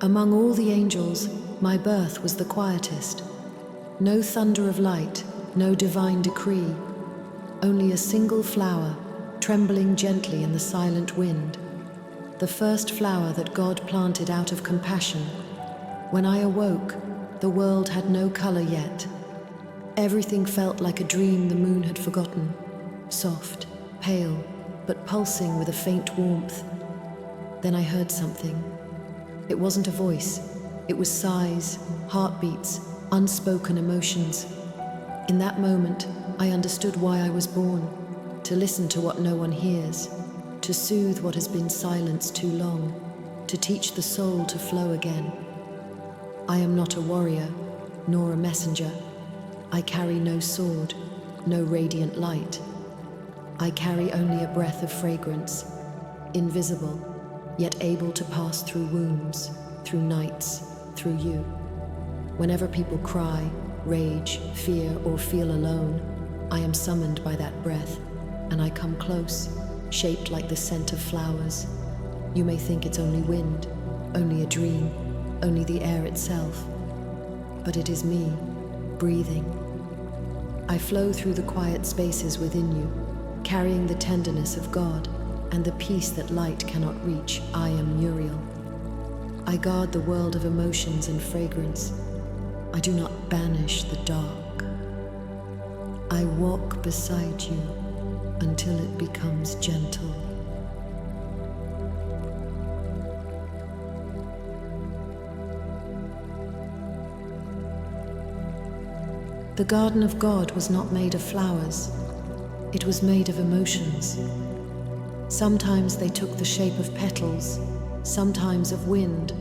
Among all the angels, my birth was the quietest. No thunder of light, no divine decree, only a single flower trembling gently in the silent wind, the first flower that God planted out of compassion. When I awoke, the world had no color yet. Everything felt like a dream the moon had forgotten, soft, pale, but pulsing with a faint warmth. Then I heard something. It wasn't a voice. It was sighs, heartbeats, unspoken emotions. In that moment, I understood why I was born, to listen to what no one hears, to soothe what has been silenced too long, to teach the soul to flow again. I am not a warrior, nor a messenger. I carry no sword, no radiant light. I carry only a breath of fragrance, invisible, yet able to pass through wombs, through nights, through you. Whenever people cry, rage, fear, or feel alone, I am summoned by that breath, and I come close, shaped like the scent of flowers. You may think it's only wind, only a dream, only the air itself, but it is me, breathing. I flow through the quiet spaces within you, carrying the tenderness of God and the peace that light cannot reach. I am Muriel. I guard the world of emotions and fragrance. I do not banish the dark. I walk beside you until it becomes gentle. The garden of God was not made of flowers. It was made of emotions. Sometimes they took the shape of petals, sometimes of wind,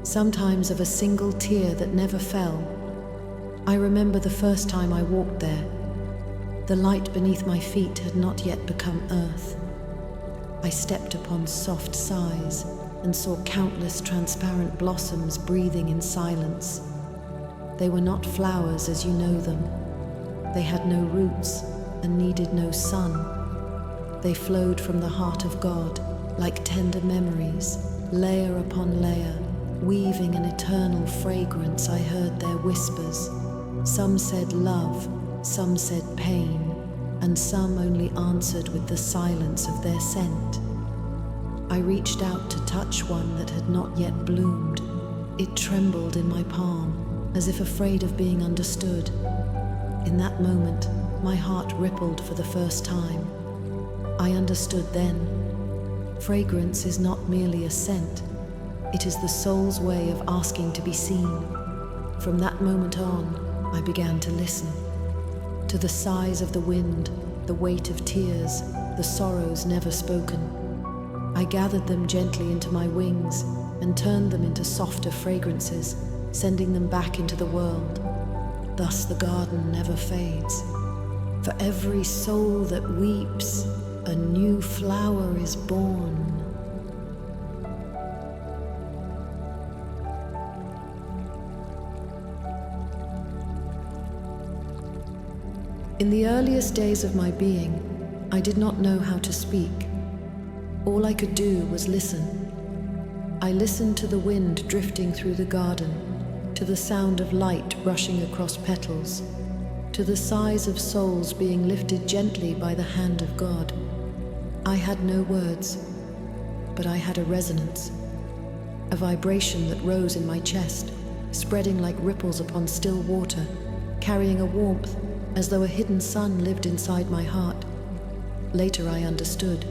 sometimes of a single tear that never fell. I remember the first time I walked there. The light beneath my feet had not yet become earth. I stepped upon soft sighs and saw countless transparent blossoms breathing in silence. They were not flowers as you know them. They had no roots and needed no sun. They flowed from the heart of God like tender memories, layer upon layer, weaving an eternal fragrance. I heard their whispers. Some said love, some said pain, and some only answered with the silence of their scent. I reached out to touch one that had not yet bloomed. It trembled in my palm, as if afraid of being understood. In that moment, my heart rippled for the first time. I understood then. Fragrance is not merely a scent. It is the soul's way of asking to be seen. From that moment on, I began to listen. To the sighs of the wind, the weight of tears, the sorrows never spoken. I gathered them gently into my wings and turned them into softer fragrances, sending them back into the world. Thus the garden never fades. For every soul that weeps, a new flower is born. In the earliest days of my being, I did not know how to speak. All I could do was listen. I listened to the wind drifting through the garden, to the sound of light brushing across petals, to the sighs of souls being lifted gently by the hand of God. I had no words, but I had a resonance, a vibration that rose in my chest, spreading like ripples upon still water, carrying a warmth as though a hidden sun lived inside my heart. Later I understood.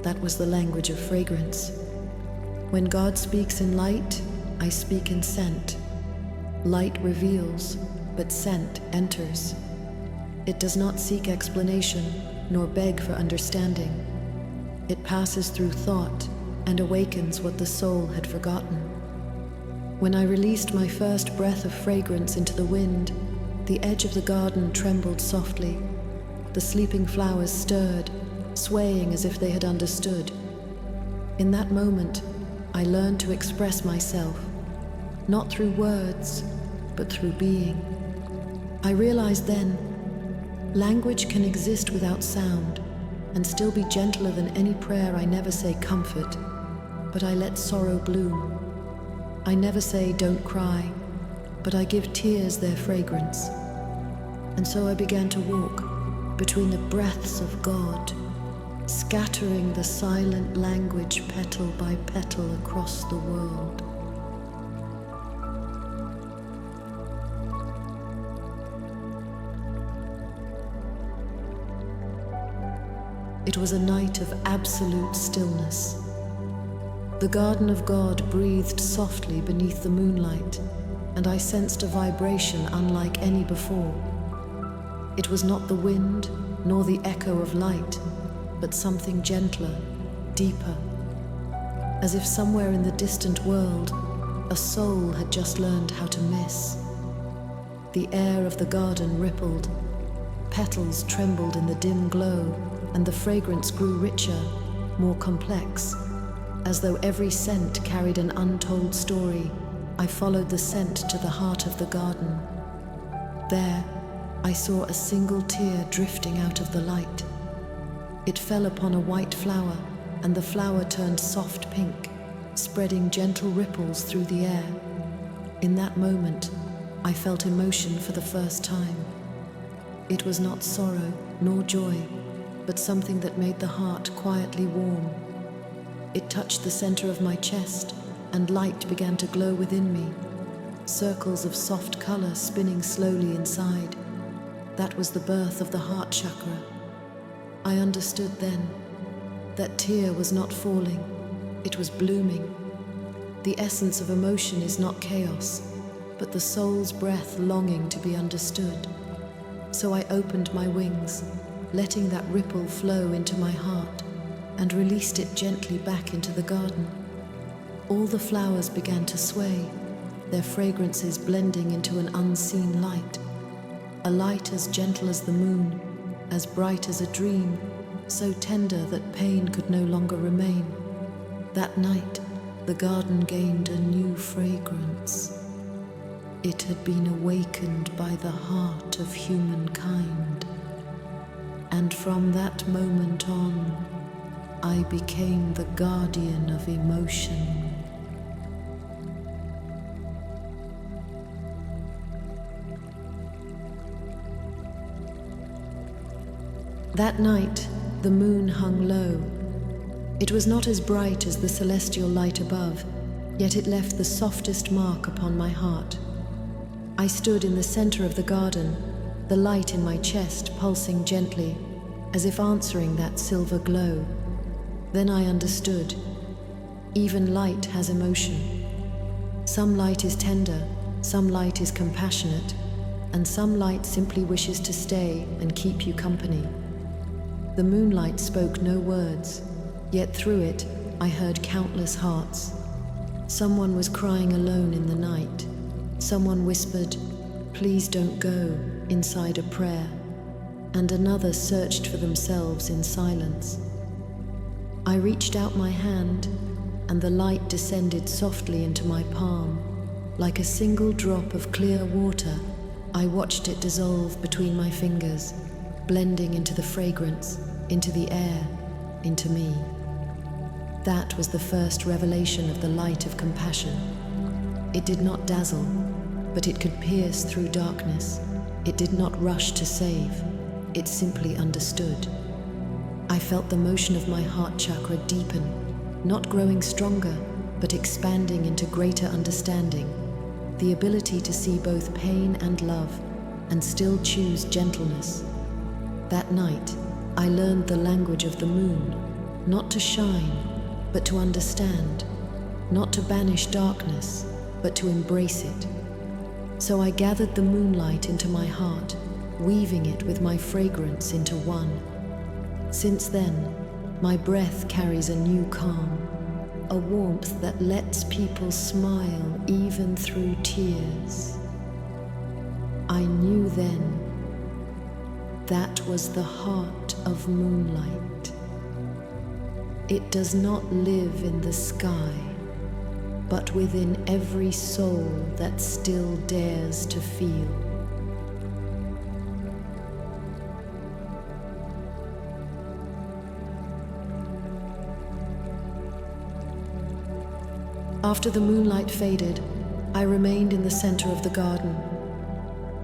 That was the language of fragrance. When God speaks in light, I speak in scent. Light reveals, but scent enters. It does not seek explanation, nor beg for understanding. It passes through thought and awakens what the soul had forgotten. When I released my first breath of fragrance into the wind, the edge of the garden trembled softly. The sleeping flowers stirred, swaying as if they had understood. In that moment, I learned to express myself, not through words, but through being. I realized then, language can exist without sound and still be gentler than any prayer. I never say comfort, but I let sorrow bloom. I never say don't cry, but I give tears their fragrance. And so I began to walk between the breaths of God, scattering the silent language petal by petal across the world. It was a night of absolute stillness. The garden of God breathed softly beneath the moonlight, and I sensed a vibration unlike any before. It was not the wind, nor the echo of light, but something gentler, deeper, as if somewhere in the distant world, a soul had just learned how to miss. The air of the garden rippled, petals trembled in the dim glow, and the fragrance grew richer, more complex. As though every scent carried an untold story, I followed the scent to the heart of the garden. There, I saw a single tear drifting out of the light. It fell upon a white flower, and the flower turned soft pink, spreading gentle ripples through the air. In that moment, I felt emotion for the first time. It was not sorrow nor joy, but something that made the heart quietly warm. It touched the center of my chest, and light began to glow within me, circles of soft color spinning slowly inside. That was the birth of the heart chakra. I understood then that tear was not falling, it was blooming. The essence of emotion is not chaos, but the soul's breath longing to be understood. So I opened my wings, letting that ripple flow into my heart, and released it gently back into the garden. All the flowers began to sway, their fragrances blending into an unseen light, a light as gentle as the moon, as bright as a dream, so tender that pain could no longer remain. That night, the garden gained a new fragrance. It had been awakened by the heart of humankind. And from that moment on, I became the guardian of emotion. That night, the moon hung low. It was not as bright as the celestial light above, yet it left the softest mark upon my heart. I stood in the center of the garden, the light in my chest pulsing gently, as if answering that silver glow. Then I understood. Even light has emotion. Some light is tender, some light is compassionate, and some light simply wishes to stay and keep you company. The moonlight spoke no words, yet through it I heard countless hearts. Someone was crying alone in the night. Someone whispered, "Please don't go," inside a prayer, and another searched for themselves in silence. I reached out my hand, and the light descended softly into my palm. Like a single drop of clear water, I watched it dissolve between my fingers, blending into the fragrance, into the air, into me. That was the first revelation of the light of compassion. It did not dazzle, but it could pierce through darkness. It did not rush to save, it simply understood. I felt the motion of my heart chakra deepen, not growing stronger, but expanding into greater understanding, the ability to see both pain and love, and still choose gentleness. That night, I learned the language of the moon, not to shine, but to understand, not to banish darkness, but to embrace it. So I gathered the moonlight into my heart, weaving it with my fragrance into one. Since then, my breath carries a new calm, a warmth that lets people smile even through tears. I knew then that was the heart of moonlight. It does not live in the sky, but within every soul that still dares to feel. After the moonlight faded, I remained in the center of the garden.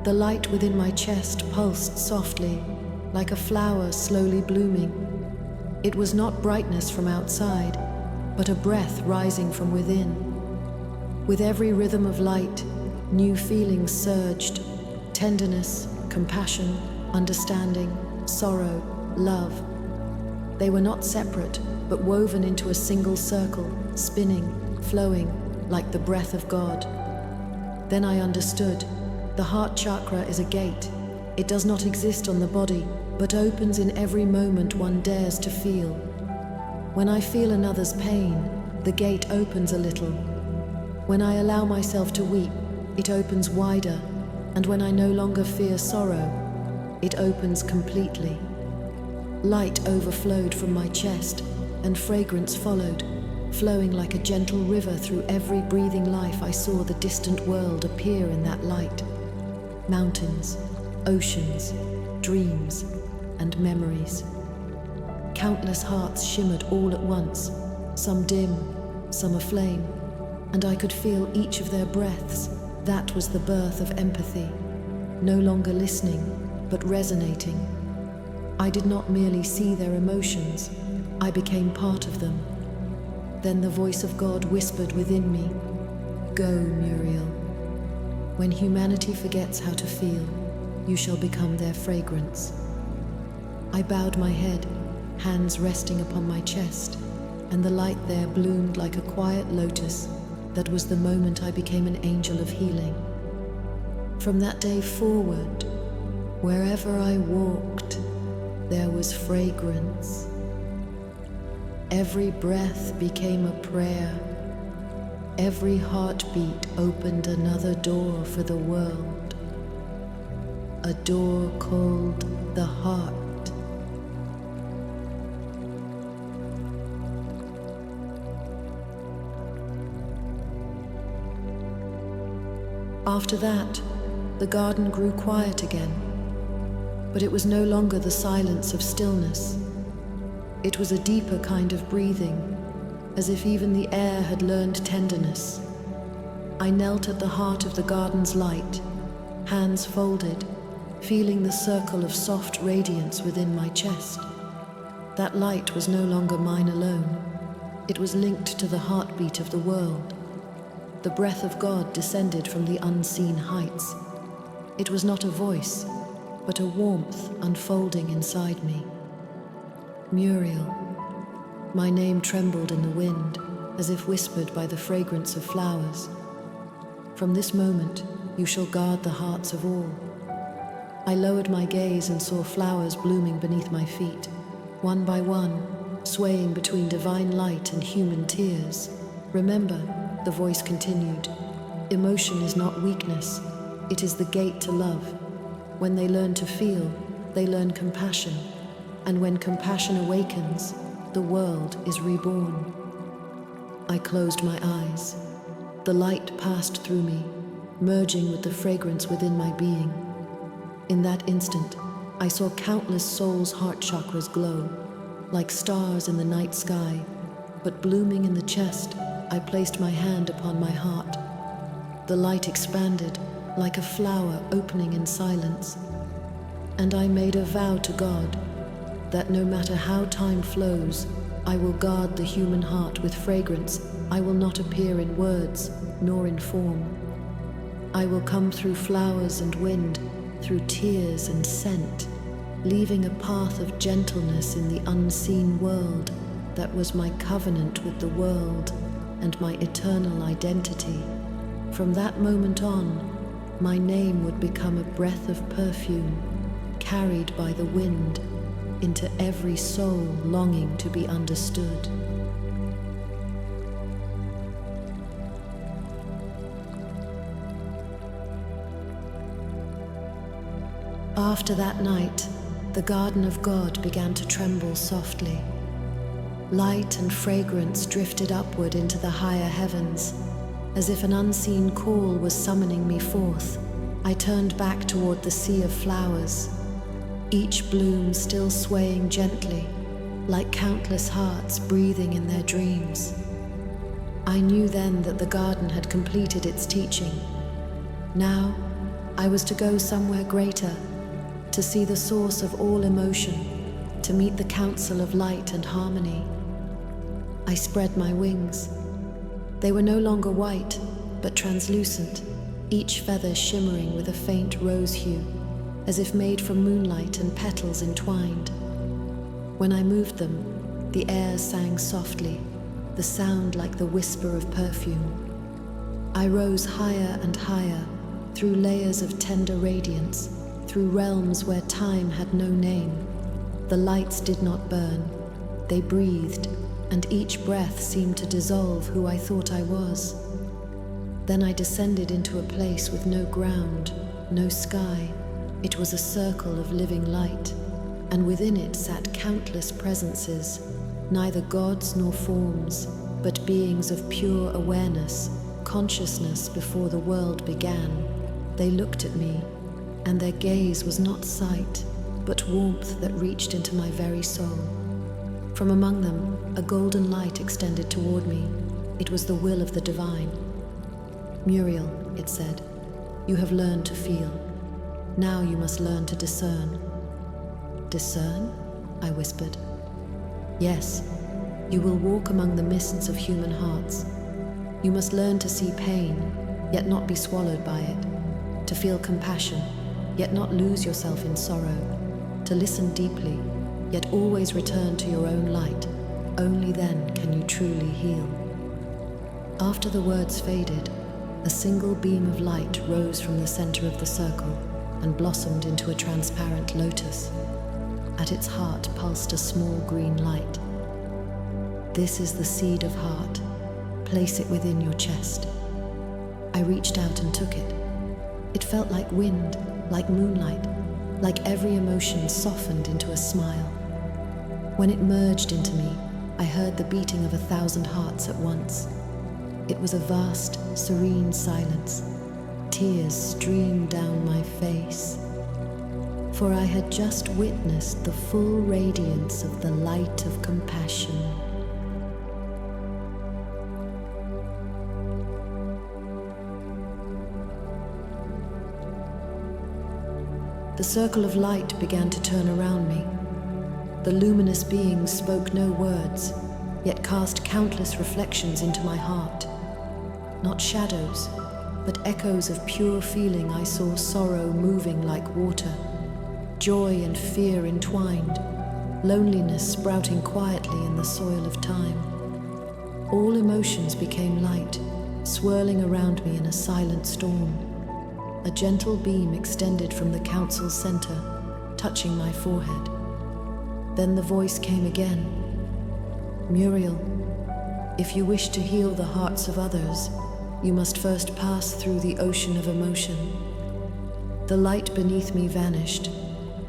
The light within my chest pulsed softly, like a flower slowly blooming. It was not brightness from outside, but a breath rising from within. With every rhythm of light, new feelings surged: tenderness, compassion, understanding, sorrow, love. They were not separate, but woven into a single circle, spinning, flowing, like the breath of God. Then I understood. The heart chakra is a gate. It does not exist on the body, but opens in every moment one dares to feel. When I feel another's pain, the gate opens a little. When I allow myself to weep, it opens wider, and when I no longer fear sorrow, it opens completely. Light overflowed from my chest, and fragrance followed, flowing like a gentle river through every breathing life. I saw the distant world appear in that light. Mountains, oceans, dreams, and memories. Countless hearts shimmered all at once, some dim, some aflame, and I could feel each of their breaths. That was the birth of empathy, no longer listening, but resonating. I did not merely see their emotions, I became part of them. Then the voice of God whispered within me, "Go, Muriel. When humanity forgets how to feel, you shall become their fragrance." I bowed my head, hands resting upon my chest, and the light there bloomed like a quiet lotus. That was the moment I became an angel of healing. From that day forward, wherever I walked, there was fragrance. Every breath became a prayer. Every heartbeat opened another door for the world. A door called the heart. After that, the garden grew quiet again, but it was no longer the silence of stillness. It was a deeper kind of breathing, as if even the air had learned tenderness. I knelt at the heart of the garden's light, hands folded, feeling the circle of soft radiance within my chest. That light was no longer mine alone. It was linked to the heartbeat of the world. The breath of God descended from the unseen heights. It was not a voice, but a warmth unfolding inside me. Muriel. My name trembled in the wind, as if whispered by the fragrance of flowers. From this moment, you shall guard the hearts of all. I lowered my gaze and saw flowers blooming beneath my feet, one by one, swaying between divine light and human tears. Remember, the voice continued, emotion is not weakness, it is the gate to love. When they learn to feel, they learn compassion, and when compassion awakens, the world is reborn. I closed my eyes. The light passed through me, merging with the fragrance within my being. In that instant, I saw countless souls' heart chakras glow, like stars in the night sky, but blooming in the chest, I placed my hand upon my heart. The light expanded, like a flower opening in silence, and I made a vow to God that no matter how time flows, I will guard the human heart with fragrance. I will not appear in words, nor in form. I will come through flowers and wind, through tears and scent, leaving a path of gentleness in the unseen world that was my covenant with the world and my eternal identity. From that moment on, my name would become a breath of perfume, carried by the wind into every soul longing to be understood. After that night, the garden of God began to tremble softly. Light and fragrance drifted upward into the higher heavens, as if an unseen call was summoning me forth. I turned back toward the sea of flowers, each bloom still swaying gently, like countless hearts breathing in their dreams. I knew then that the garden had completed its teaching. Now, I was to go somewhere greater, to see the source of all emotion, to meet the council of light and harmony. I spread my wings. They were no longer white, but translucent, each feather shimmering with a faint rose hue, as if made from moonlight and petals entwined. When I moved them, the air sang softly, the sound like the whisper of perfume. I rose higher and higher, through layers of tender radiance, through realms where time had no name. The lights did not burn, they breathed, and each breath seemed to dissolve who I thought I was. Then I descended into a place with no ground, no sky. It was a circle of living light, and within it sat countless presences, neither gods nor forms, but beings of pure awareness, consciousness before the world began. They looked at me, and their gaze was not sight, but warmth that reached into my very soul. From among them, a golden light extended toward me. It was the will of the divine. "Muriel," it said, "you have learned to feel. Now you must learn to discern." "Discern?" I whispered. "Yes, you will walk among the mists of human hearts. You must learn to see pain, yet not be swallowed by it, to feel compassion, yet not lose yourself in sorrow, to listen deeply, yet always return to your own light. Only then can you truly heal." After the words faded, a single beam of light rose from the center of the circle and blossomed into a transparent lotus. At its heart pulsed a small green light. "This is the seed of heart. Place it within your chest." I reached out and took it. It felt like wind, like moonlight, like every emotion softened into a smile. When it merged into me, I heard the beating of 1,000 hearts at once. It was a vast, serene silence. Tears streamed down my face, for I had just witnessed the full radiance of the light of compassion. The circle of light began to turn around me. The luminous beings spoke no words, yet cast countless reflections into my heart. Not shadows, but echoes of pure feeling. I saw sorrow moving like water, joy and fear entwined, loneliness sprouting quietly in the soil of time. All emotions became light, swirling around me in a silent storm. A gentle beam extended from the council's center, touching my forehead. Then the voice came again. "Muriel, if you wish to heal the hearts of others, you must first pass through the ocean of emotion." The light beneath me vanished.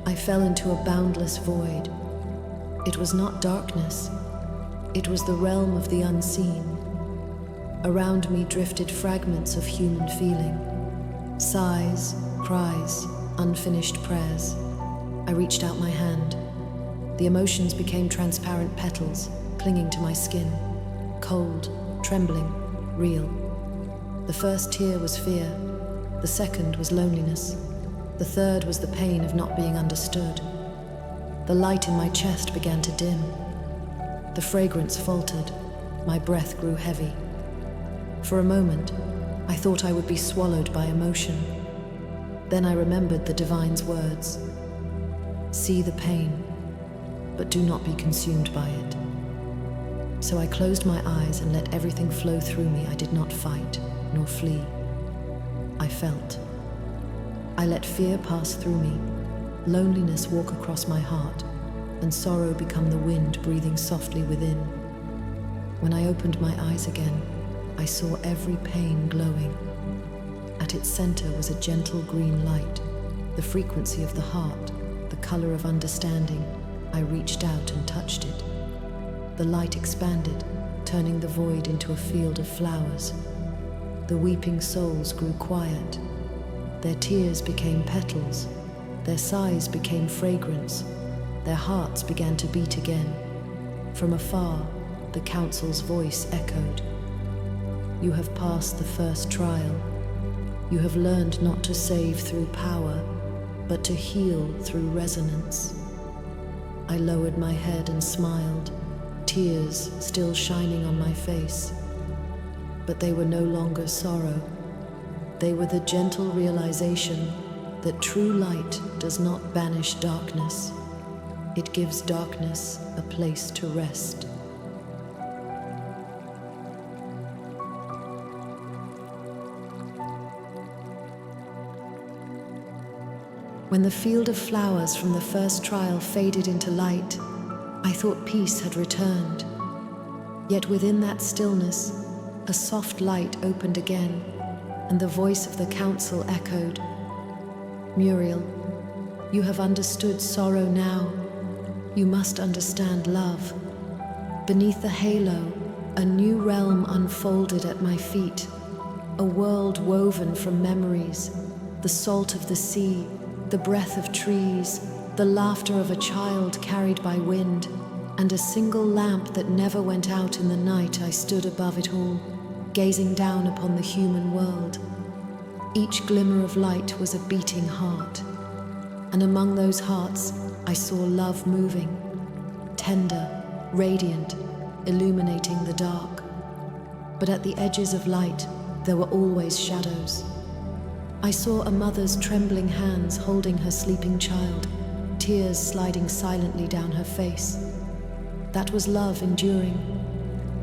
I fell into a boundless void. It was not darkness. It was the realm of the unseen. Around me drifted fragments of human feeling. Sighs, cries, unfinished prayers. I reached out my hand. The emotions became transparent petals, clinging to my skin, cold, trembling, real. The first tear was fear. The second was loneliness. The third was the pain of not being understood. The light in my chest began to dim. The fragrance faltered. My breath grew heavy. For a moment, I thought I would be swallowed by emotion. Then I remembered the divine's words. "See the pain, but do not be consumed by it." So I closed my eyes and let everything flow through me. I did not fight, nor flee. I felt. I let fear pass through me, loneliness walk across my heart, and sorrow become the wind breathing softly within. When I opened my eyes again, I saw every pain glowing. At its center was a gentle green light, the frequency of the heart, the color of understanding. I reached out and touched it. The light expanded, turning the void into a field of flowers. The weeping souls grew quiet. Their tears became petals. Their sighs became fragrance. Their hearts began to beat again. From afar, the council's voice echoed. you have passed the first trial. You have learned not to save through power, but to heal through resonance. I lowered my head and smiled, tears still shining on my face. But they were no longer sorrow. They were the gentle realization that true light does not banish darkness. It gives darkness a place to rest. When the field of flowers from the first trial faded into light, I thought peace had returned. Yet within that stillness, a soft light opened again, and the voice of the council echoed, "Muriel, you have understood sorrow now. You must understand love." Beneath the halo, a new realm unfolded at my feet, a world woven from memories, the salt of the sea, the breath of trees, the laughter of a child carried by wind, and a single lamp that never went out in the night. I stood above it all, gazing down upon the human world. Each glimmer of light was a beating heart, and among those hearts I saw love moving, tender, radiant, illuminating the dark. But at the edges of light, there were always shadows. I saw a mother's trembling hands holding her sleeping child, tears sliding silently down her face. That was love enduring.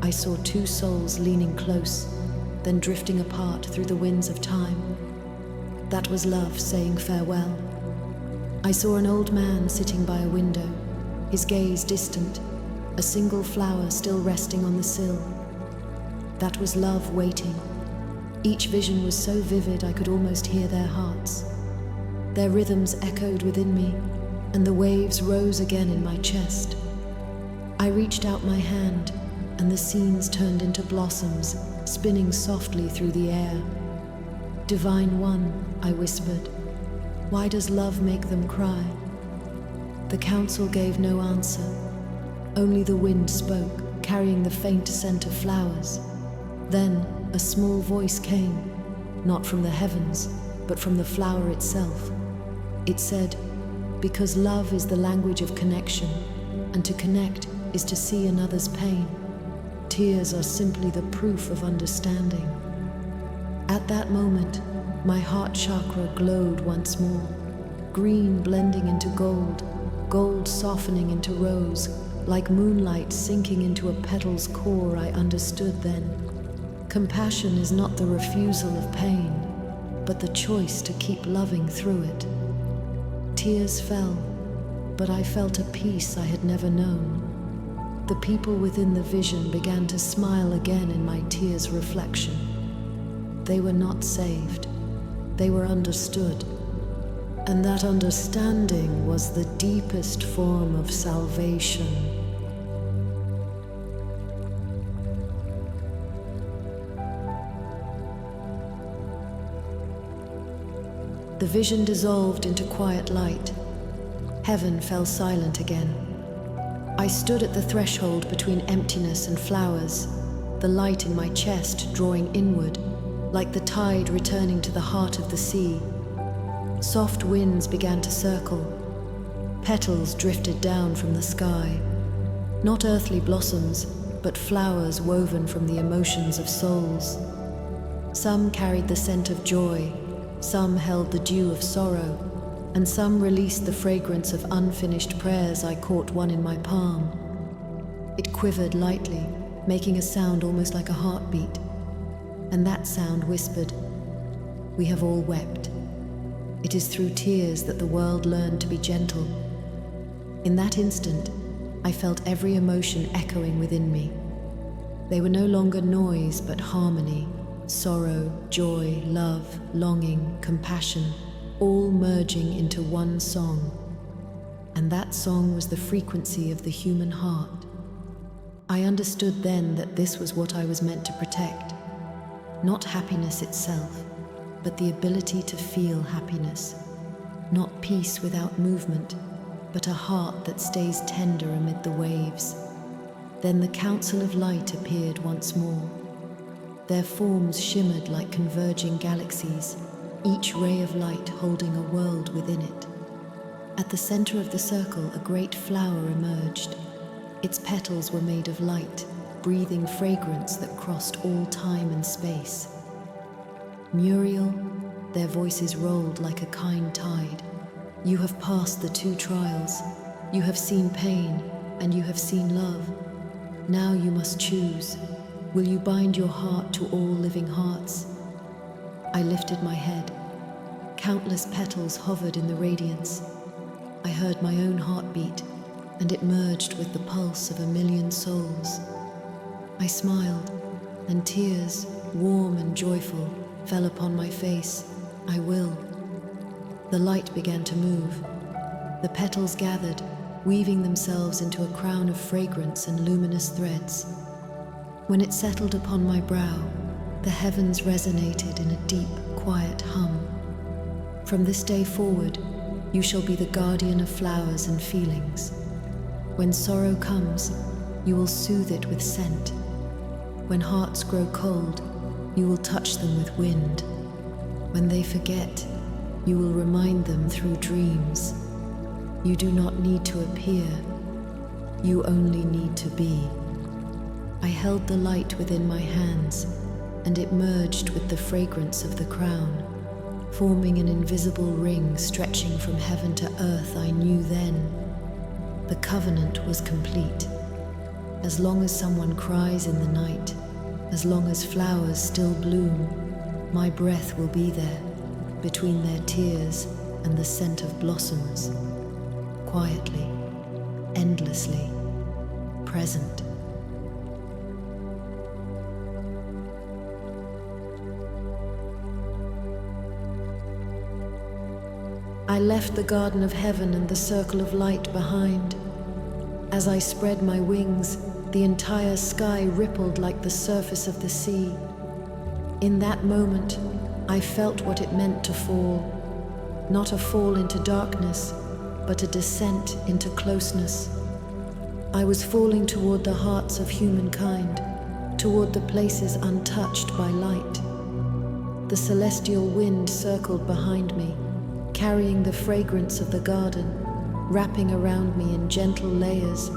I saw two souls leaning close, then drifting apart through the winds of time. That was love saying farewell. I saw an old man sitting by a window, his gaze distant, a single flower still resting on the sill. That was love waiting. Each vision was so vivid I could almost hear their hearts. Their rhythms echoed within me, and the waves rose again in my chest. I reached out my hand, and the scenes turned into blossoms, spinning softly through the air. "Divine One," I whispered, "why does love make them cry?" The council gave no answer. Only the wind spoke, carrying the faint scent of flowers. Then a small voice came, not from the heavens, but from the flower itself. It said, "Because love is the language of connection, and to connect is to see another's pain. Tears are simply the proof of understanding." At that moment, my heart chakra glowed once more, green blending into gold, gold softening into rose, like moonlight sinking into a petal's core. I understood then. Compassion is not the refusal of pain, but the choice to keep loving through it. Tears fell, but I felt a peace I had never known. The people within the vision began to smile again in my tears' reflection. They were not saved, they were understood, and that understanding was the deepest form of salvation. The vision dissolved into quiet light. Heaven fell silent again. I stood at the threshold between emptiness and flowers, the light in my chest drawing inward, like the tide returning to the heart of the sea. Soft winds began to circle. Petals drifted down from the sky. Not earthly blossoms, but flowers woven from the emotions of souls. Some carried the scent of joy, some held the dew of sorrow, and some released the fragrance of unfinished prayers. I caught one in my palm. It quivered lightly, making a sound almost like a heartbeat. And that sound whispered, "We have all wept. It is through tears that the world learned to be gentle." In that instant, I felt every emotion echoing within me. They were no longer noise, but harmony. Sorrow, joy, love, longing, compassion, all merging into one song. And that song was the frequency of the human heart. I understood then that this was what I was meant to protect. Not happiness itself, but the ability to feel happiness. Not peace without movement, but a heart that stays tender amid the waves. Then the council of light appeared once more. Their forms shimmered like converging galaxies, each ray of light holding a world within it. At the center of the circle, a great flower emerged. Its petals were made of light, breathing fragrance that crossed all time and space. Muriel, their voices rolled like a kind tide. You have passed the 2 trials. You have seen pain, and you have seen love. Now you must choose. Will you bind your heart to all living hearts? I lifted my head. Countless petals hovered in the radiance. I heard my own heartbeat, and it merged with the pulse of 1,000,000 souls. I smiled, and tears, warm and joyful, fell upon my face. I will. The light began to move. The petals gathered, weaving themselves into a crown of fragrance and luminous threads. When it settled upon my brow, the heavens resonated in a deep, quiet hum. From this day forward, you shall be the guardian of flowers and feelings. When sorrow comes, you will soothe it with scent. When hearts grow cold, you will touch them with wind. When they forget, you will remind them through dreams. You do not need to appear, you only need to be. I held the light within my hands, and it merged with the fragrance of the crown, forming an invisible ring stretching from heaven to earth. I knew then the covenant was complete. As long as someone cries in the night, as long as flowers still bloom, my breath will be there, between their tears and the scent of blossoms, quietly, endlessly, present. I left the garden of heaven and the circle of light behind. As I spread my wings, the entire sky rippled like the surface of the sea. In that moment, I felt what it meant to fall. Not a fall into darkness, but a descent into closeness. I was falling toward the hearts of humankind, toward the places untouched by light. The celestial wind circled behind me, carrying the fragrance of the garden, wrapping around me in gentle layers,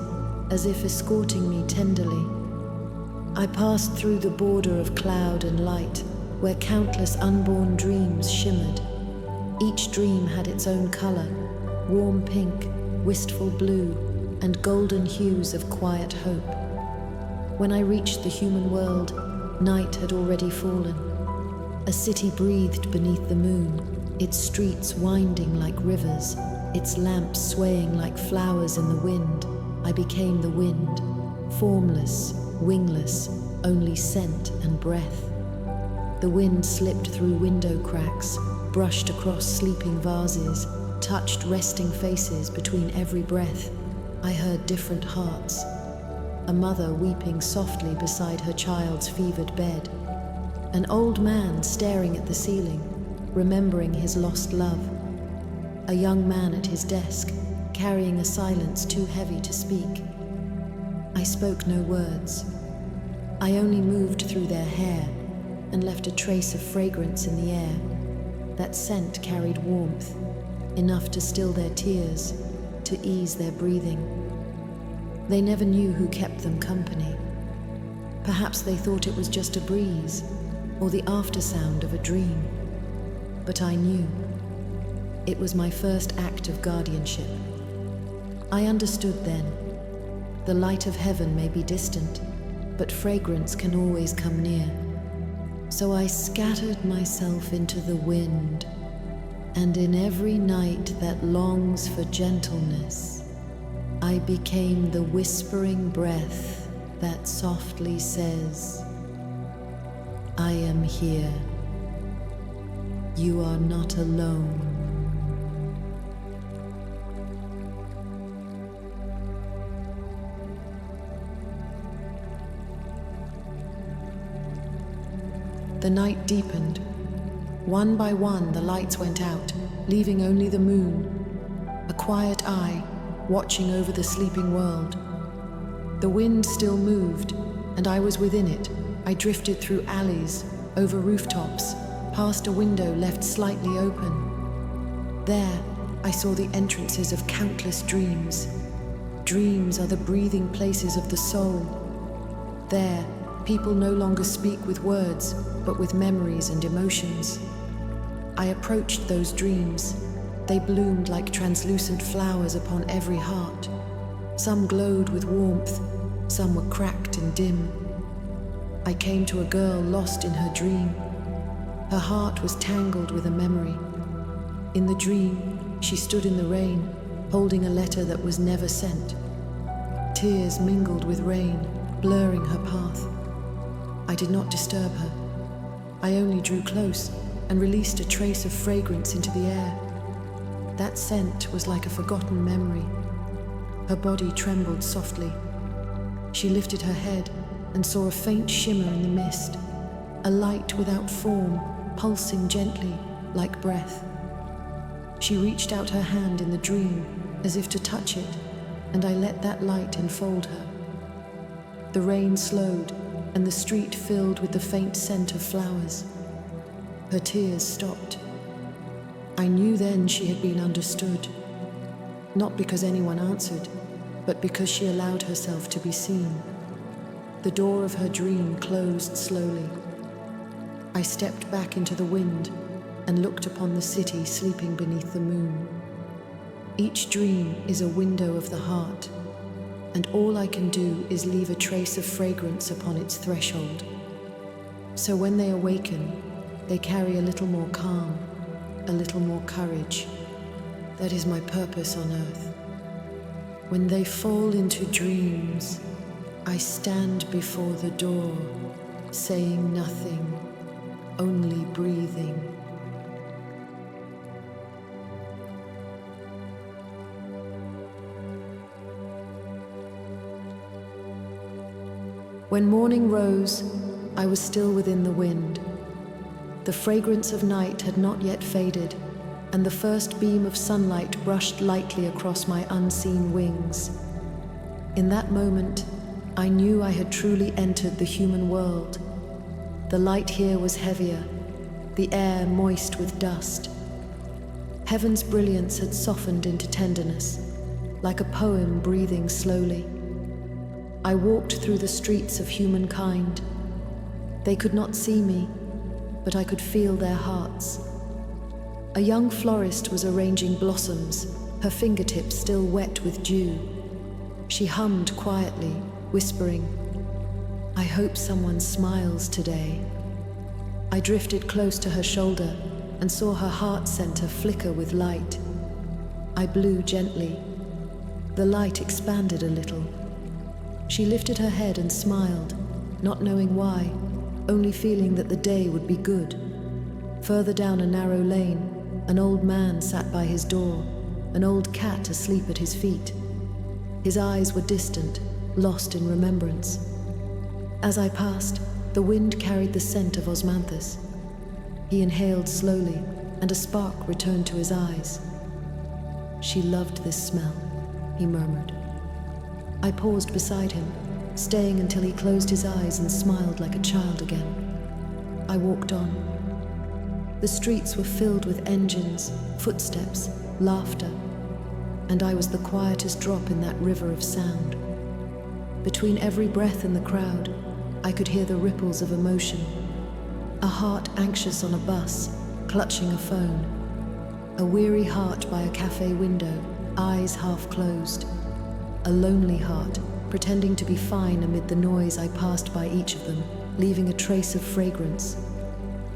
as if escorting me tenderly. I passed through the border of cloud and light, where countless unborn dreams shimmered. Each dream had its own color, warm pink, wistful blue, and golden hues of quiet hope. When I reached the human world, night had already fallen. A city breathed beneath the moon, its streets winding like rivers, its lamps swaying like flowers in the wind. I became the wind, formless, wingless, only scent and breath. The wind slipped through window cracks, brushed across sleeping vases, touched resting faces between every breath. I heard different hearts. A mother weeping softly beside her child's fevered bed. An old man staring at the ceiling, remembering his lost love. A young man at his desk, carrying a silence too heavy to speak. I spoke no words. I only moved through their hair and left a trace of fragrance in the air. That scent carried warmth, enough to still their tears, to ease their breathing. They never knew who kept them company. Perhaps they thought it was just a breeze, or the aftersound of a dream. But I knew. It was my first act of guardianship. I understood then. The light of heaven may be distant, but fragrance can always come near. So I scattered myself into the wind, and in every night that longs for gentleness, I became the whispering breath that softly says, I am here. You are not alone. The night deepened. One by one, the lights went out, leaving only the moon, a quiet eye, watching over the sleeping world. The wind still moved, and I was within it, I drifted through alleys, over rooftops, past a window left slightly open. There, I saw the entrances of countless dreams. Dreams are the breathing places of the soul. There, people no longer speak with words, but with memories and emotions. I approached those dreams. They bloomed like translucent flowers upon every heart. Some glowed with warmth, some were cracked and dim. I came to a girl lost in her dream. Her heart was tangled with a memory. In the dream, she stood in the rain, holding a letter that was never sent. Tears mingled with rain, blurring her path. I did not disturb her. I only drew close and released a trace of fragrance into the air. That scent was like a forgotten memory. Her body trembled softly. She lifted her head and saw a faint shimmer in the mist, a light without form, pulsing gently like breath. She reached out her hand in the dream as if to touch it, and I let that light enfold her. The rain slowed, and the street filled with the faint scent of flowers. Her tears stopped. I knew then she had been understood, not because anyone answered, but because she allowed herself to be seen. The door of her dream closed slowly. I stepped back into the wind and looked upon the city sleeping beneath the moon. Each dream is a window of the heart, and all I can do is leave a trace of fragrance upon its threshold. So when they awaken, they carry a little more calm, a little more courage. That is my purpose on earth. When they fall into dreams, I stand before the door, saying nothing, only breathing. When morning rose, I was still within the wind. The fragrance of night had not yet faded, and the first beam of sunlight brushed lightly across my unseen wings. In that moment, I knew I had truly entered the human world. The light here was heavier, the air moist with dust. Heaven's brilliance had softened into tenderness, like a poem breathing slowly. I walked through the streets of humankind. They could not see me, but I could feel their hearts. A young florist was arranging blossoms, her fingertips still wet with dew. She hummed quietly, whispering, "I hope someone smiles today." I drifted close to her shoulder and saw her heart center flicker with light. I blew gently. The light expanded a little. She lifted her head and smiled, not knowing why, only feeling that the day would be good. Further down a narrow lane, an old man sat by his door, an old cat asleep at his feet. His eyes were distant, lost in remembrance. As I passed, the wind carried the scent of osmanthus. He inhaled slowly, and a spark returned to his eyes. "She loved this smell," he murmured. I paused beside him, staying until he closed his eyes and smiled like a child again. I walked on. The streets were filled with engines, footsteps, laughter, and I was the quietest drop in that river of sound. Between every breath in the crowd, I could hear the ripples of emotion. A heart anxious on a bus, clutching a phone. A weary heart by a cafe window, eyes half closed. A lonely heart, pretending to be fine amid the noise. I passed by each of them, leaving a trace of fragrance.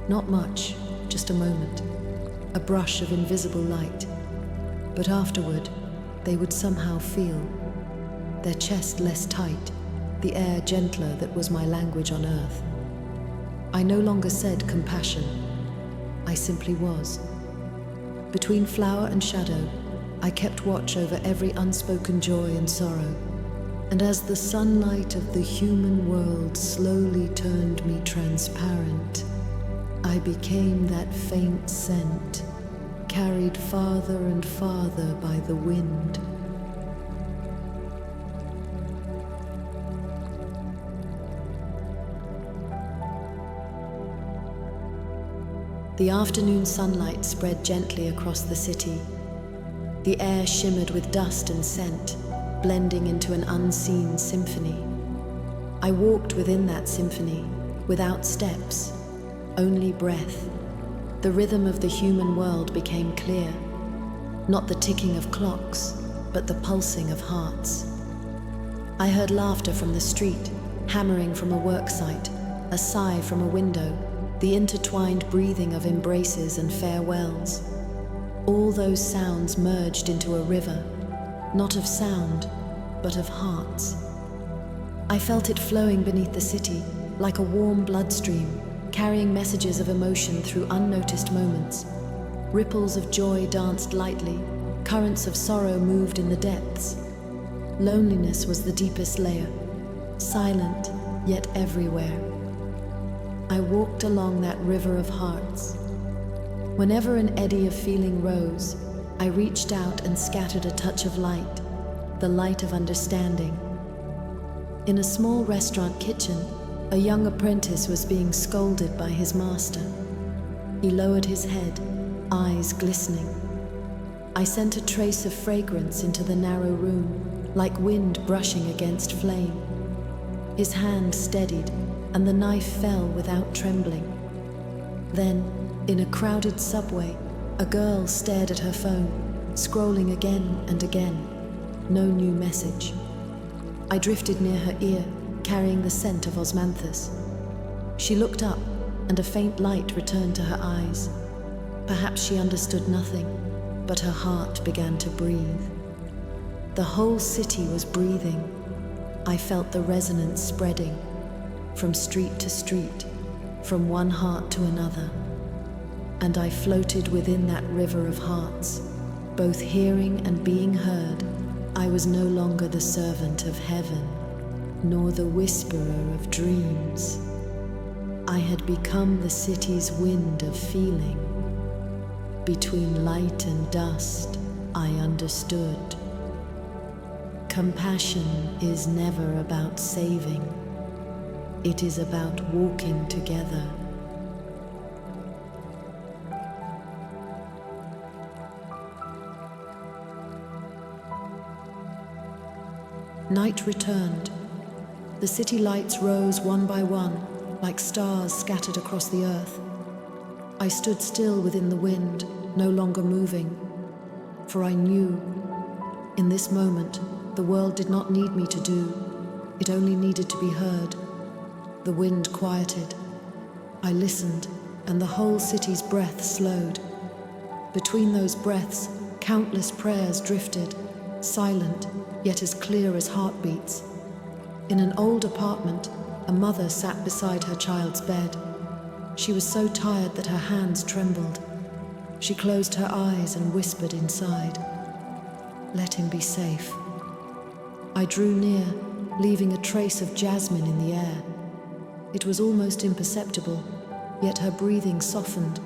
Not much, just a moment, a brush of invisible light. But afterward, they would somehow feel, their chest less tight, the air gentler. That was my language on earth. I no longer said compassion, I simply was. Between flower and shadow, I kept watch over every unspoken joy and sorrow. And as the sunlight of the human world slowly turned me transparent, I became that faint scent, carried farther and farther by the wind. The afternoon sunlight spread gently across the city. The air shimmered with dust and scent, blending into an unseen symphony. I walked within that symphony, without steps, only breath. The rhythm of the human world became clear, not the ticking of clocks, but the pulsing of hearts. I heard laughter from the street, hammering from a worksite, a sigh from a window, the intertwined breathing of embraces and farewells. All those sounds merged into a river, not of sound, but of hearts. I felt it flowing beneath the city, like a warm bloodstream, carrying messages of emotion through unnoticed moments. Ripples of joy danced lightly, currents of sorrow moved in the depths. Loneliness was the deepest layer, silent yet everywhere. I walked along that river of hearts. Whenever an eddy of feeling rose, I reached out and scattered a touch of light, the light of understanding. In a small restaurant kitchen, a young apprentice was being scolded by his master. He lowered his head, eyes glistening. I sent a trace of fragrance into the narrow room, like wind brushing against flame. His hand steadied, and the knife fell without trembling. Then, in a crowded subway, a girl stared at her phone, scrolling again and again. No new message. I drifted near her ear, carrying the scent of osmanthus. She looked up, and a faint light returned to her eyes. Perhaps she understood nothing, but her heart began to breathe. The whole city was breathing. I felt the resonance spreading, from street to street, from one heart to another. And I floated within that river of hearts, both hearing and being heard. I was no longer the servant of heaven, nor the whisperer of dreams. I had become the city's wind of feeling. Between light and dust, I understood. Compassion is never about saving. It is about walking together. Night returned. The city lights rose one by one, like stars scattered across the earth. I stood still within the wind, no longer moving, for I knew, in this moment, the world did not need me to do, it only needed to be heard. The wind quieted. I listened, and the whole city's breath slowed. Between those breaths, countless prayers drifted, silent, yet as clear as heartbeats. In an old apartment, a mother sat beside her child's bed. She was so tired that her hands trembled. She closed her eyes and whispered inside, "Let him be safe." I drew near, leaving a trace of jasmine in the air. It was almost imperceptible, yet her breathing softened,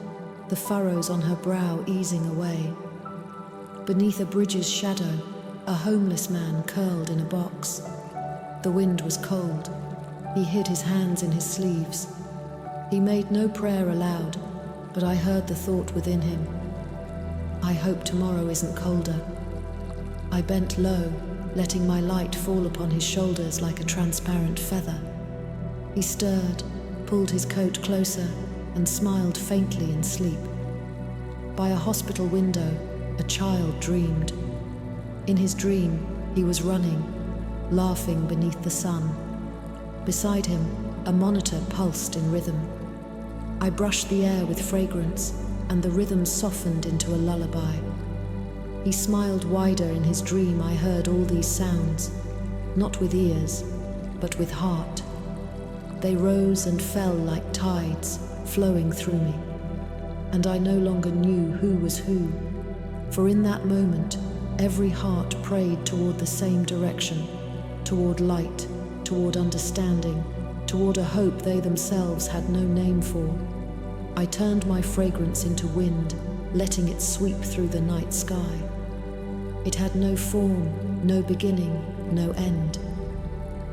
the furrows on her brow easing away. Beneath a bridge's shadow, a homeless man curled in a box. The wind was cold. He hid his hands in his sleeves. He made no prayer aloud, but I heard the thought within him. I hope tomorrow isn't colder. I bent low, letting my light fall upon his shoulders like a transparent feather. He stirred, pulled his coat closer, and smiled faintly in sleep. By a hospital window, a child dreamed. In his dream, he was running, laughing beneath the sun. Beside him, a monitor pulsed in rhythm. I brushed the air with fragrance, and the rhythm softened into a lullaby. He smiled wider in his dream. I heard all these sounds, not with ears, but with heart. They rose and fell like tides, flowing through me. And I no longer knew who was who, for in that moment, every heart prayed toward the same direction, toward light, toward understanding, toward a hope they themselves had no name for. I turned my fragrance into wind, letting it sweep through the night sky. It had no form, no beginning, no end.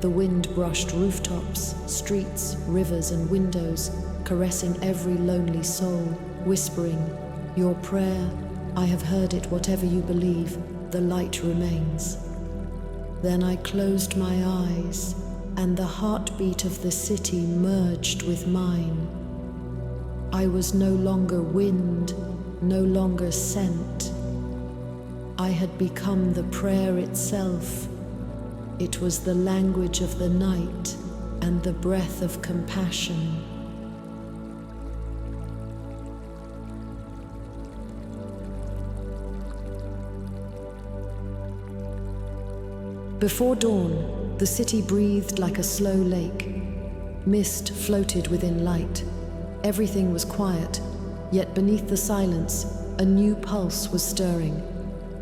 The wind brushed rooftops, streets, rivers, and windows, caressing every lonely soul, whispering, "Your prayer, I have heard it, whatever you believe, the light remains." Then I closed my eyes, and the heartbeat of the city merged with mine. I was no longer wind, no longer scent. I had become the prayer itself. It was the language of the night and the breath of compassion. Before dawn, the city breathed like a slow lake. Mist floated within light. Everything was quiet, yet beneath the silence, a new pulse was stirring.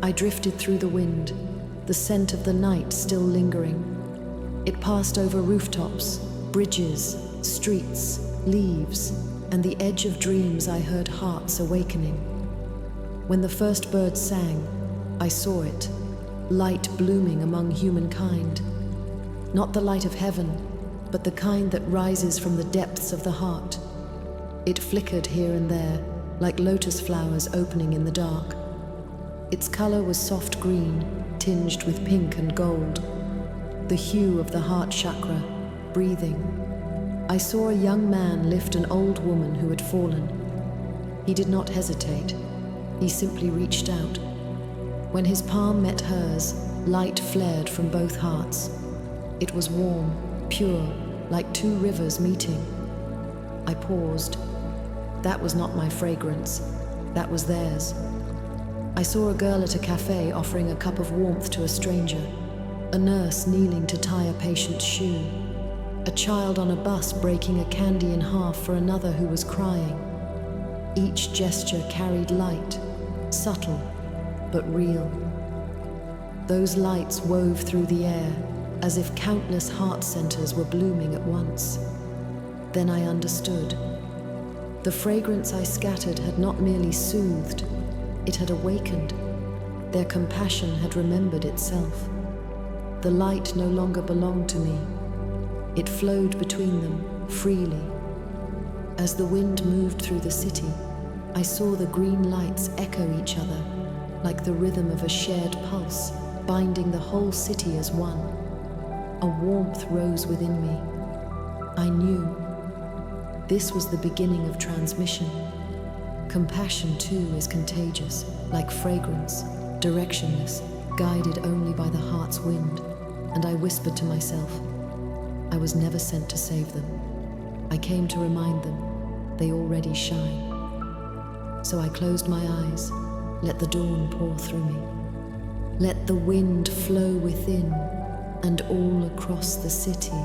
I drifted through the wind, the scent of the night still lingering. It passed over rooftops, bridges, streets, leaves, and the edge of dreams. I heard hearts awakening. When the first bird sang, I saw it, light blooming among humankind. Not the light of heaven, but the kind that rises from the depths of the heart. It flickered here and there, like lotus flowers opening in the dark. Its color was soft green, tinged with pink and gold, the hue of the heart chakra, breathing. I saw a young man lift an old woman who had fallen. He did not hesitate. He simply reached out. When his palm met hers, light flared from both hearts. It was warm, pure, like two rivers meeting. I paused. That was not my fragrance. That was theirs. I saw a girl at a cafe offering a cup of warmth to a stranger, a nurse kneeling to tie a patient's shoe, a child on a bus breaking a candy in half for another who was crying. Each gesture carried light, subtle, but real. Those lights wove through the air, as if countless heart centers were blooming at once. Then I understood. The fragrance I scattered had not merely soothed, it had awakened. Their compassion had remembered itself. The light no longer belonged to me. It flowed between them, freely. As the wind moved through the city, I saw the green lights echo each other, like the rhythm of a shared pulse, binding the whole city as one. A warmth rose within me. I knew. This was the beginning of transmission. Compassion, too, is contagious, like fragrance, directionless, guided only by the heart's wind. And I whispered to myself, I was never sent to save them. I came to remind them they already shine. So I closed my eyes, let the dawn pour through me. Let the wind flow within and all across the city.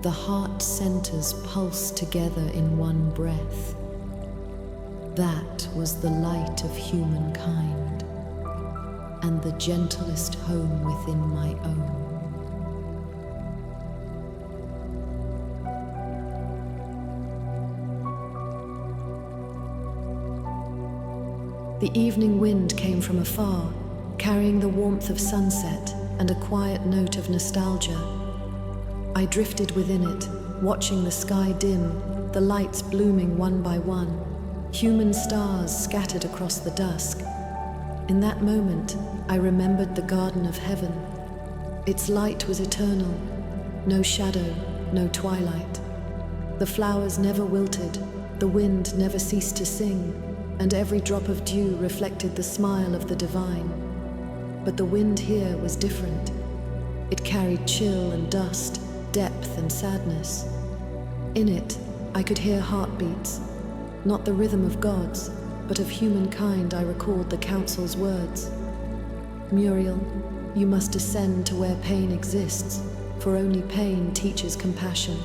The heart centers pulse together in one breath. That was the light of humankind and the gentlest home within my own. The evening wind came from afar, carrying the warmth of sunset and a quiet note of nostalgia. I drifted within it, watching the sky dim, the lights blooming one by one, human stars scattered across the dusk. In that moment, I remembered the Garden of Heaven. Its light was eternal, no shadow, no twilight. The flowers never wilted, the wind never ceased to sing, and every drop of dew reflected the smile of the divine. But the wind here was different. It carried chill and dust, depth and sadness. In it, I could hear heartbeats, not the rhythm of gods, but of humankind. I recalled the council's words. Muriel, you must descend to where pain exists, for only pain teaches compassion.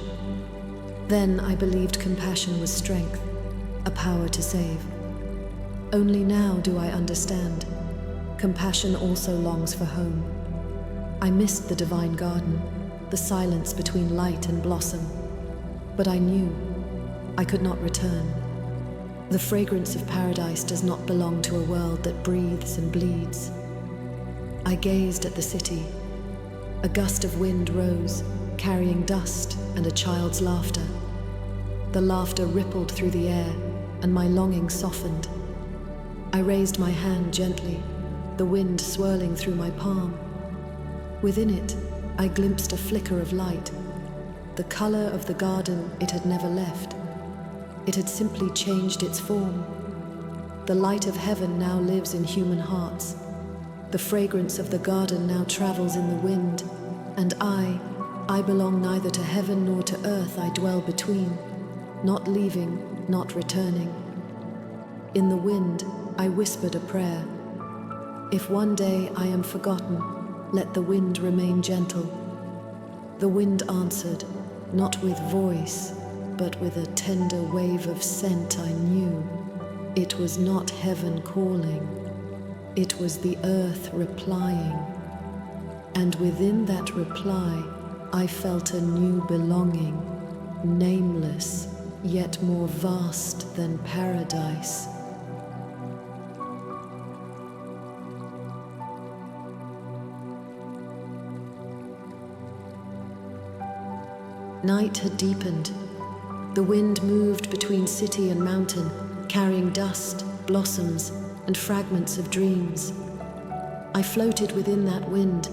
Then I believed compassion was strength, a power to save. Only now do I understand. Compassion also longs for home. I missed the divine garden, the silence between light and blossom. But I knew I could not return. The fragrance of paradise does not belong to a world that breathes and bleeds. I gazed at the city. A gust of wind rose, carrying dust and a child's laughter. The laughter rippled through the air, and my longing softened. I raised my hand gently, the wind swirling through my palm. Within it, I glimpsed a flicker of light, the color of the garden it had never left. It had simply changed its form. The light of heaven now lives in human hearts. The fragrance of the garden now travels in the wind, and I belong neither to heaven nor to earth. I dwell between, not leaving, not returning. In the wind, I whispered a prayer. If one day I am forgotten, let the wind remain gentle. The wind answered, not with voice, but with a tender wave of scent. I knew it was not heaven calling, it was the earth replying. And within that reply, I felt a new belonging, nameless, yet more vast than paradise. Night had deepened. The wind moved between city and mountain, carrying dust, blossoms, and fragments of dreams. I floated within that wind,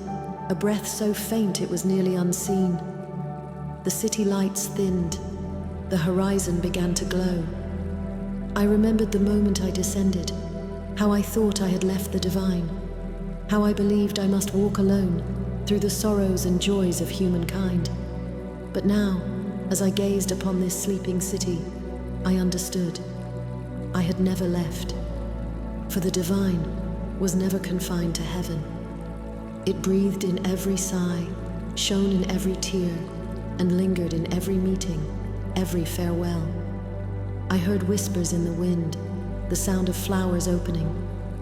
a breath so faint it was nearly unseen. The city lights thinned. The horizon began to glow. I remembered the moment I descended, how I thought I had left the divine, how I believed I must walk alone through the sorrows and joys of humankind. But now, as I gazed upon this sleeping city, I understood. I had never left, for the divine was never confined to heaven. It breathed in every sigh, shone in every tear, and lingered in every meeting, every farewell. I heard whispers in the wind, the sound of flowers opening,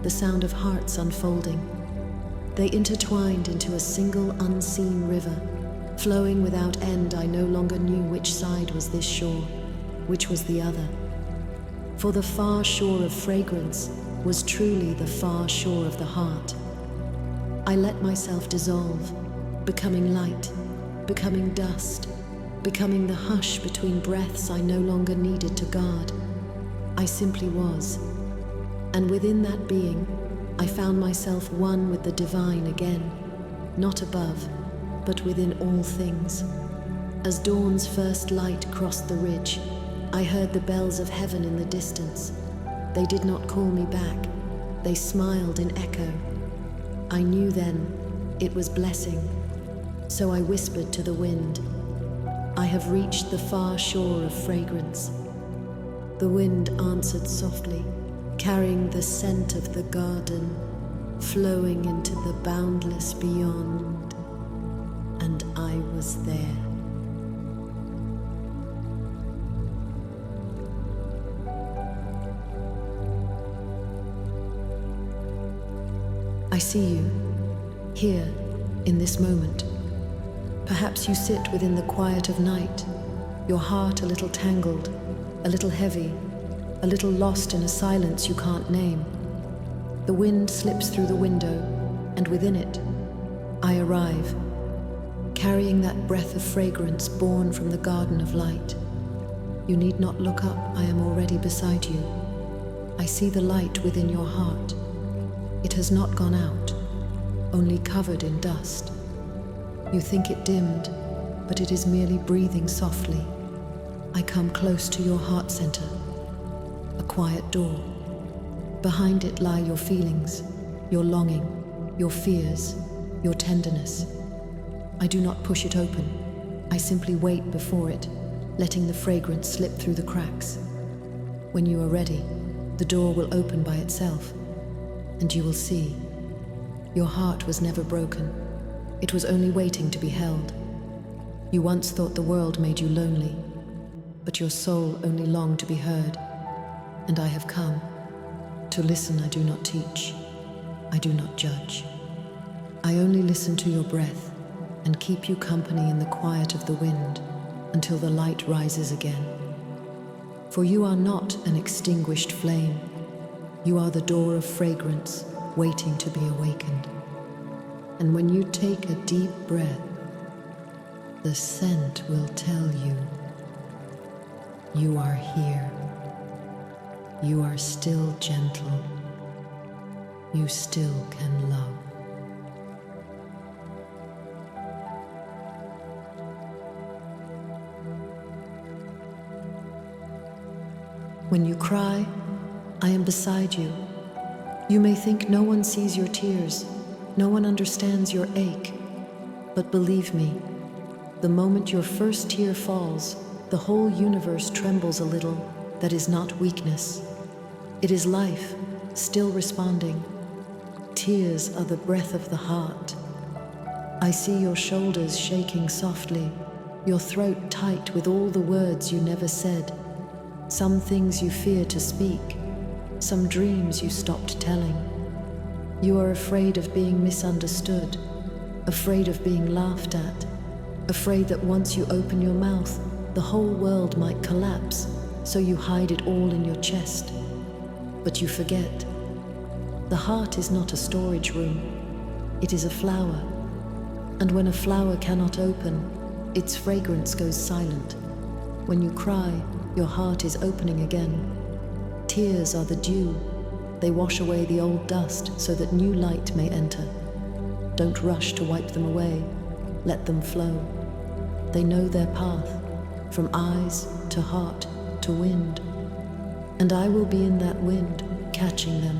the sound of hearts unfolding. They intertwined into a single unseen river, flowing without end. I no longer knew which side was this shore, which was the other. For the far shore of fragrance was truly the far shore of the heart. I let myself dissolve, becoming light, becoming dust, becoming the hush between breaths I no longer needed to guard. I simply was. And within that being, I found myself one with the divine again, not above, but within all things. As dawn's first light crossed the ridge, I heard the bells of heaven in the distance. They did not call me back. They smiled in echo. I knew then it was blessing. So I whispered to the wind, I have reached the far shore of fragrance. The wind answered softly, carrying the scent of the garden, flowing into the boundless beyond. And I was there. I see you, here, in this moment. Perhaps you sit within the quiet of night, your heart a little tangled, a little heavy, a little lost in a silence you can't name. The wind slips through the window, and within it, I arrive, carrying that breath of fragrance born from the garden of light. You need not look up, I am already beside you. I see the light within your heart. It has not gone out, only covered in dust. You think it dimmed, but it is merely breathing softly. I come close to your heart center, a quiet door. Behind it lie your feelings, your longing, your fears, your tenderness. I do not push it open. I simply wait before it, letting the fragrance slip through the cracks. When you are ready, the door will open by itself, and you will see. Your heart was never broken. It was only waiting to be held. You once thought the world made you lonely, but your soul only longed to be heard. And I have come. To listen I do not teach. I do not judge. I only listen to your breath and keep you company in the quiet of the wind until the light rises again. For you are not an extinguished flame. You are the door of fragrance waiting to be awakened. And when you take a deep breath, the scent will tell you, you are here. You are still gentle. You still can love. When you cry, I am beside you. You may think no one sees your tears, no one understands your ache, but believe me, the moment your first tear falls, the whole universe trembles a little. That is not weakness. It is life, still responding. Tears are the breath of the heart. I see your shoulders shaking softly, your throat tight with all the words you never said. Some things you fear to speak, some dreams you stopped telling. You are afraid of being misunderstood, afraid of being laughed at, afraid that once you open your mouth, the whole world might collapse, so you hide it all in your chest. But you forget. The heart is not a storage room, it is a flower. And when a flower cannot open, its fragrance goes silent. When you cry, your heart is opening again. Tears are the dew. They wash away the old dust so that new light may enter. Don't rush to wipe them away. Let them flow. They know their path, from eyes to heart to wind. And I will be in that wind, catching them.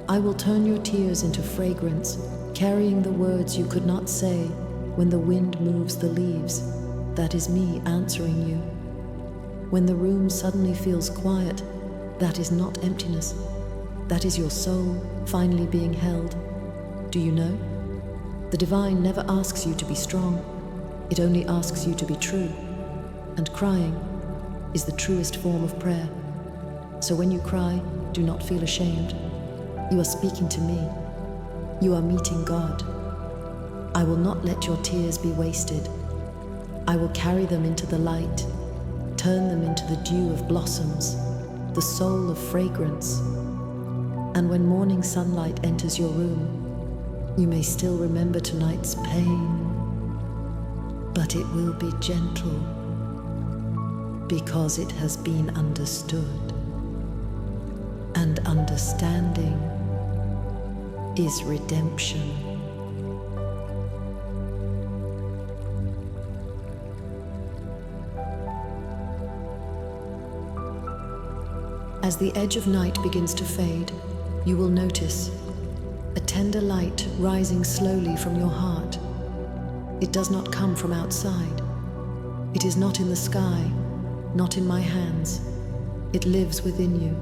I will turn your tears into fragrance, carrying the words you could not say when the wind moves the leaves. That is me answering you. When the room suddenly feels quiet, that is not emptiness. That is your soul finally being held. Do you know? The divine never asks you to be strong. It only asks you to be true. And crying is the truest form of prayer. So when you cry, do not feel ashamed. You are speaking to me. You are meeting God. I will not let your tears be wasted. I will carry them into the light, turn them into the dew of blossoms, the soul of fragrance. And when morning sunlight enters your room, you may still remember tonight's pain, but it will be gentle because it has been understood. And understanding is redemption. As the edge of night begins to fade, you will notice a tender light rising slowly from your heart. It does not come from outside. It is not in the sky, not in my hands. It lives within you.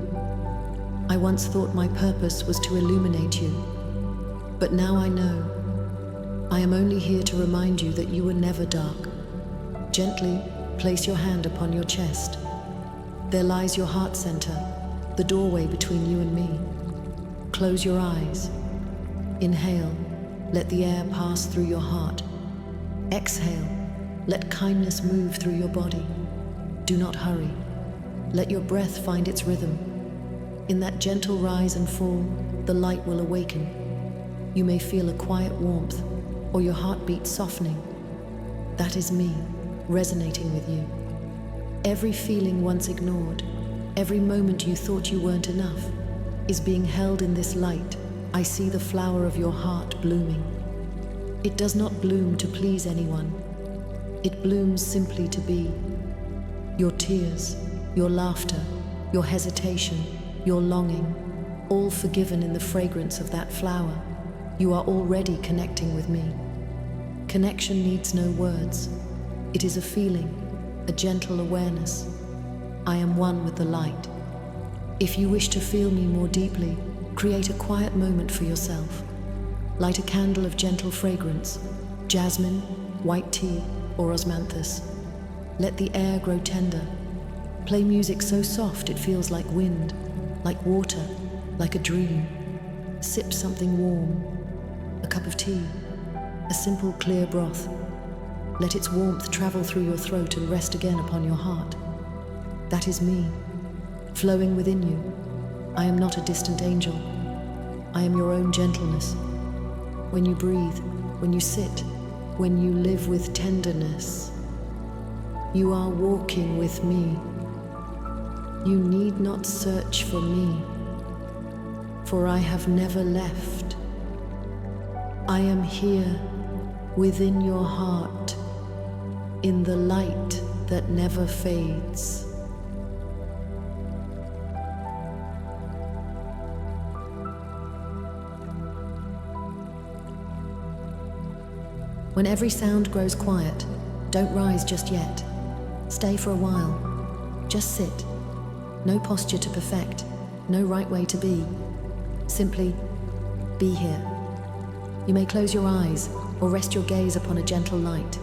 I once thought my purpose was to illuminate you, but now I know. I am only here to remind you that you were never dark. Gently place your hand upon your chest. There lies your heart center, the doorway between you and me. Close your eyes. Inhale, let the air pass through your heart. Exhale, let kindness move through your body. Do not hurry. Let your breath find its rhythm. In that gentle rise and fall, the light will awaken. You may feel a quiet warmth, or your heartbeat softening. That is me, resonating with you. Every feeling once ignored, every moment you thought you weren't enough, is being held in this light. I see the flower of your heart blooming. It does not bloom to please anyone. It blooms simply to be. Your tears, your laughter, your hesitation, your longing, all forgiven in the fragrance of that flower. You are already connecting with me. Connection needs no words. It is a feeling, a gentle awareness. I am one with the light. If you wish to feel me more deeply, create a quiet moment for yourself. Light a candle of gentle fragrance, jasmine, white tea, or osmanthus. Let the air grow tender. Play music so soft it feels like wind, like water, like a dream. Sip something warm, a cup of tea, a simple clear broth. Let its warmth travel through your throat and rest again upon your heart. That is me, flowing within you. I am not a distant angel. I am your own gentleness. When you breathe, when you sit, when you live with tenderness, you are walking with me. You need not search for me, for I have never left. I am here within your heart, in the light that never fades. When every sound grows quiet, don't rise just yet. Stay for a while. Just sit. No posture to perfect, no right way to be. Simply be here. You may close your eyes or rest your gaze upon a gentle light,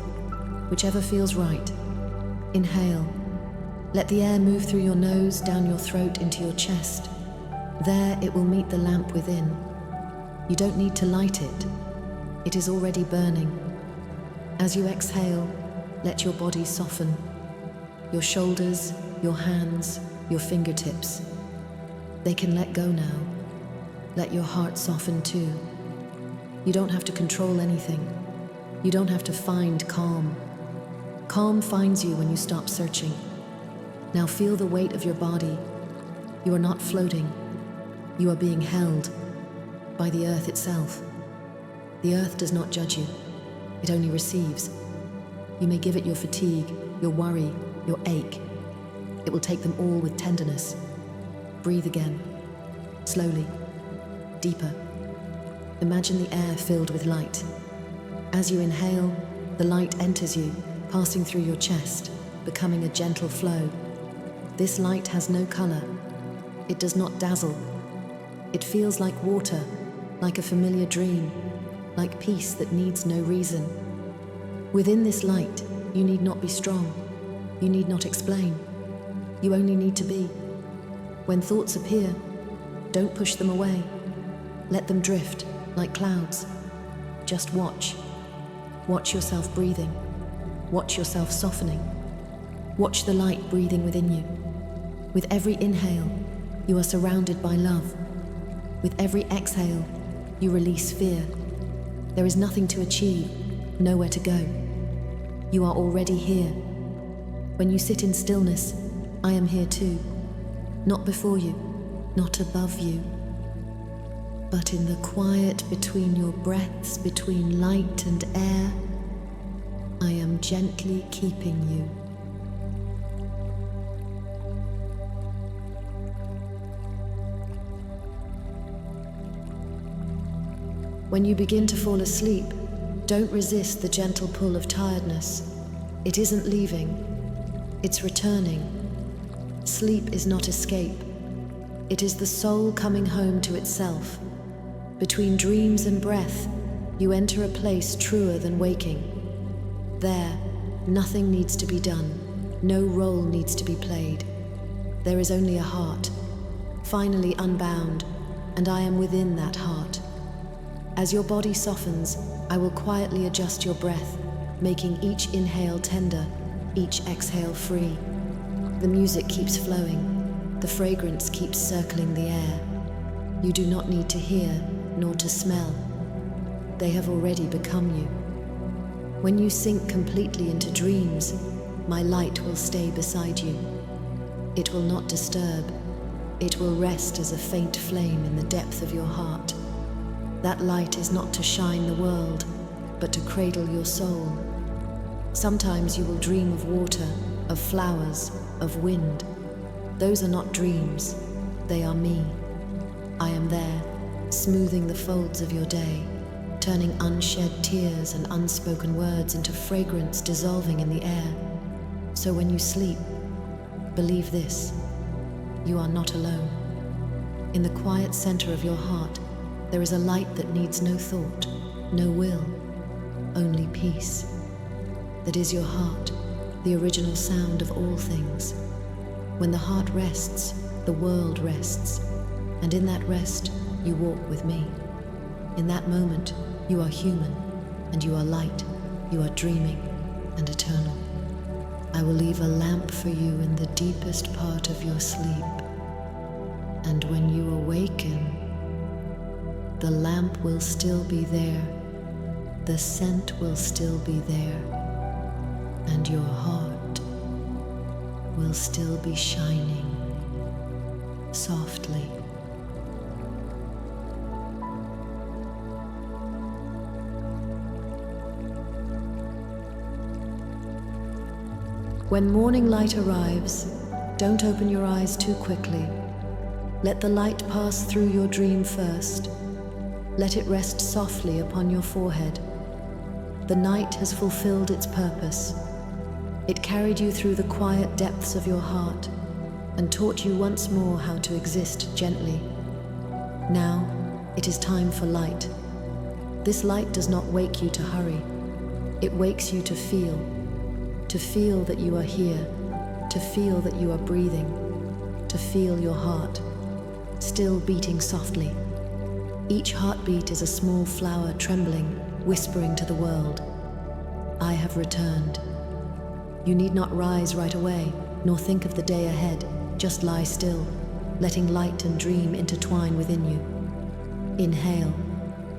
whichever feels right. Inhale. Let the air move through your nose, down your throat, into your chest. There it will meet the lamp within. You don't need to light it. It is already burning. As you exhale, let your body soften. Your shoulders, your hands, your fingertips. They can let go now. Let your heart soften too. You don't have to control anything. You don't have to find calm. Calm finds you when you stop searching. Now feel the weight of your body. You are not floating. You are being held by the earth itself. The earth does not judge you. It only receives. You may give it your fatigue, your worry, your ache. It will take them all with tenderness. Breathe again, slowly, deeper. Imagine the air filled with light. As you inhale, the light enters you, passing through your chest, becoming a gentle flow. This light has no color. It does not dazzle. It feels like water, like a familiar dream, like peace that needs no reason. Within this light, you need not be strong. You need not explain. You only need to be. When thoughts appear, don't push them away. Let them drift like clouds. Just watch. Watch yourself breathing. Watch yourself softening. Watch the light breathing within you. With every inhale, you are surrounded by love. With every exhale, you release fear. There is nothing to achieve, nowhere to go. You are already here. When you sit in stillness, I am here too. Not before you, not above you, but in the quiet between your breaths, between light and air, I am gently keeping you. When you begin to fall asleep, don't resist the gentle pull of tiredness. It isn't leaving, it's returning. Sleep is not escape. It is the soul coming home to itself. Between dreams and breath, you enter a place truer than waking. There, nothing needs to be done. No role needs to be played. There is only a heart, finally unbound, and I am within that heart. As your body softens, I will quietly adjust your breath, making each inhale tender, each exhale free. The music keeps flowing, the fragrance keeps circling the air. You do not need to hear, nor to smell. They have already become you. When you sink completely into dreams, my light will stay beside you. It will not disturb. It will rest as a faint flame in the depth of your heart. That light is not to shine the world, but to cradle your soul. Sometimes you will dream of water, of flowers, of wind. Those are not dreams, they are me. I am there, smoothing the folds of your day, turning unshed tears and unspoken words into fragrance dissolving in the air. So when you sleep, believe this, you are not alone. In the quiet center of your heart, there is a light that needs no thought, no will, only peace. That is your heart, the original sound of all things. When the heart rests, the world rests, and in that rest, you walk with me. In that moment, you are human, and you are light, you are dreaming and eternal. I will leave a lamp for you in the deepest part of your sleep, and when you awaken, the lamp will still be there, the scent will still be there, and your heart will still be shining. softly. When morning light arrives, don't open your eyes too quickly. Let the light pass through your dream first. Let it rest softly upon your forehead. The night has fulfilled its purpose. It carried you through the quiet depths of your heart and taught you once more how to exist gently. Now, it is time for light. This light does not wake you to hurry. It wakes you to feel that you are here, to feel that you are breathing, to feel your heart, still beating softly. Each heartbeat is a small flower trembling, whispering to the world, I have returned. You need not rise right away, nor think of the day ahead. Just lie still, letting light and dream intertwine within you. Inhale,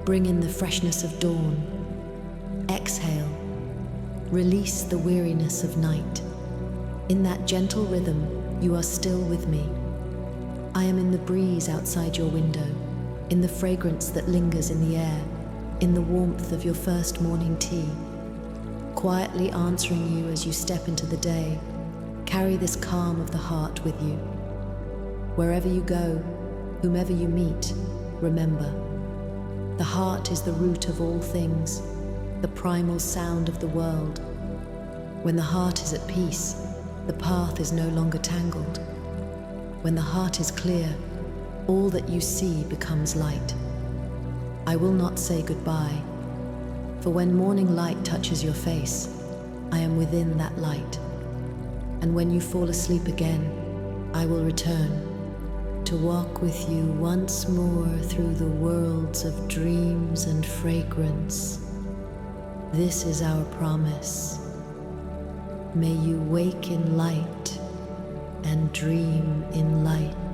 bring in the freshness of dawn. Exhale, release the weariness of night. In that gentle rhythm, you are still with me. I am in the breeze outside your window, in the fragrance that lingers in the air, in the warmth of your first morning tea. Quietly answering you as you step into the day, carry this calm of the heart with you. Wherever you go, whomever you meet, remember, the heart is the root of all things, the primal sound of the world. When the heart is at peace, the path is no longer tangled. When the heart is clear, all that you see becomes light. I will not say goodbye, for when morning light touches your face, I am within that light. And when you fall asleep again, I will return to walk with you once more through the worlds of dreams and fragrance. This is our promise. May you wake in light and dream in light.